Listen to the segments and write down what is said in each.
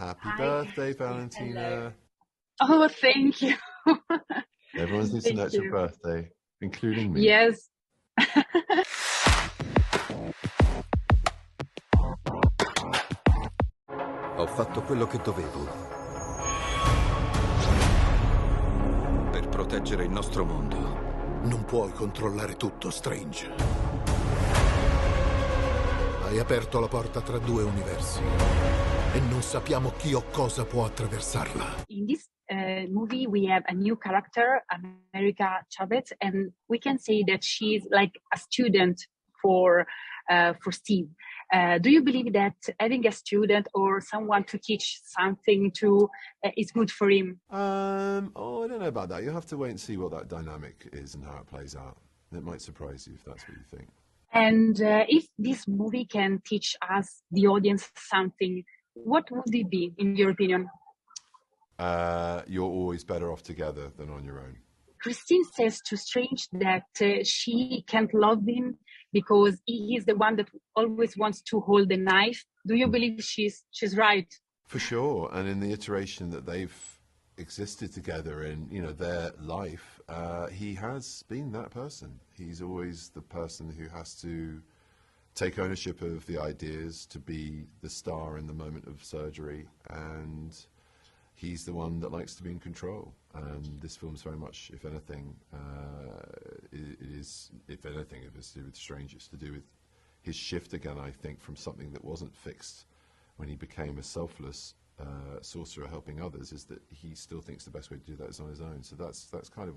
Happy Hi. birthday, Valentina. Hello. Oh, thank you. Everyone's needs to know Thank it's your you. birthday, including me. Yes. Ho fatto quello che dovevo per proteggere il nostro mondo. Non puoi controllare tutto, Strange. Hai aperto la porta tra due universi e non sappiamo chi o cosa può attraversarla. In this movie, we have a new character, America Chavez, and we can say that she's like a student for Steve. Do you believe that having a student or someone to teach something to is good for him? Oh, I don't know about that. You'll have to wait and see what that dynamic is and how it plays out. It might surprise you if that's what you think. And if this movie can teach us, the audience, something, what would it be, in your opinion? You're always better off together than on your own. Christine says to Strange that she can't love him because he is the one that always wants to hold the knife. Do you believe she's right? For sure, and in the iteration that they've existed together in, their life, he has been that person. He's always the person who has to take ownership of the ideas, to be the star in the moment of surgery, and he's the one that likes to be in control. And this film's very much, if anything, if it's to do with Strange, it's to do with his shift again, I think, from something that wasn't fixed when he became a selfless sorcerer helping others, is that he still thinks the best way to do that is on his own. So that's kind of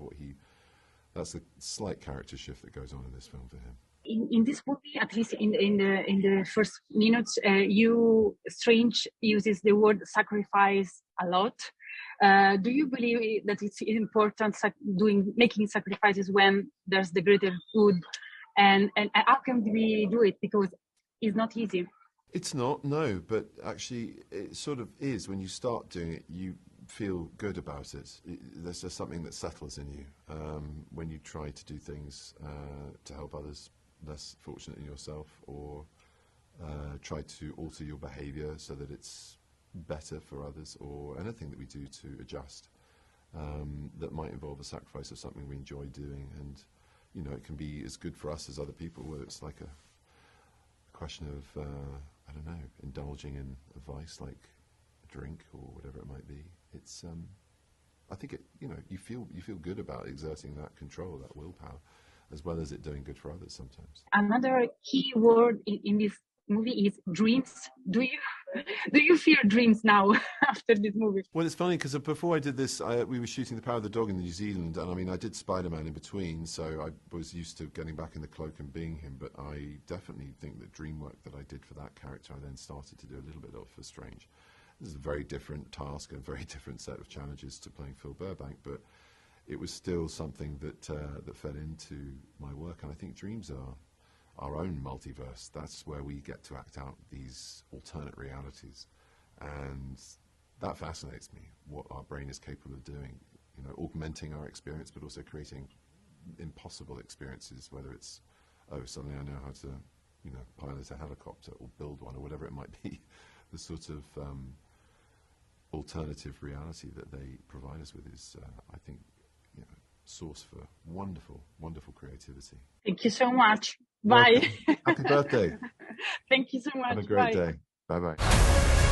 that's a slight character shift that goes on in this film for him. In this movie, at least in the first minutes, Strange uses the word sacrifice a lot. Do you believe that it's important making sacrifices when there's the greater good? And how can we do it? Because it's not easy. It's not, no, but actually it sort of is. When you start doing it, you feel good about it. There's just something that settles in you when you try to do things to help others less fortunate than yourself, or try to alter your behavior so that it's better for others, or anything that we do to adjust that might involve a sacrifice of something we enjoy doing. And it can be as good for us as other people, whether it's like a question of I don't know, indulging in a vice like a drink or whatever it might be. It's I think you feel good about exerting that control, that willpower, as well as it doing good for others sometimes. Another key word in this movie is dreams. Do you fear dreams now after this movie? Well, it's funny because before I did this, we were shooting The Power of the Dog in New Zealand, and I mean, I did Spider-Man in between, so I was used to getting back in the cloak and being him, but I definitely think that dream work that I did for that character, I then started to do a little bit of for Strange. This is a very different task, a very different set of challenges to playing Phil Burbank, but it was still something that that fed into my work, and I think dreams are our own multiverse. That's where we get to act out these alternate realities, and that fascinates me, what our brain is capable of doing, augmenting our experience, but also creating impossible experiences, whether it's, suddenly I know how to, pilot a helicopter or build one or whatever it might be. The sort of alternative reality that they provide us with is, I think, source for wonderful, wonderful creativity. Thank you so much. Bye. Happy birthday. Thank you so much. Have a great Bye. day. Bye-bye.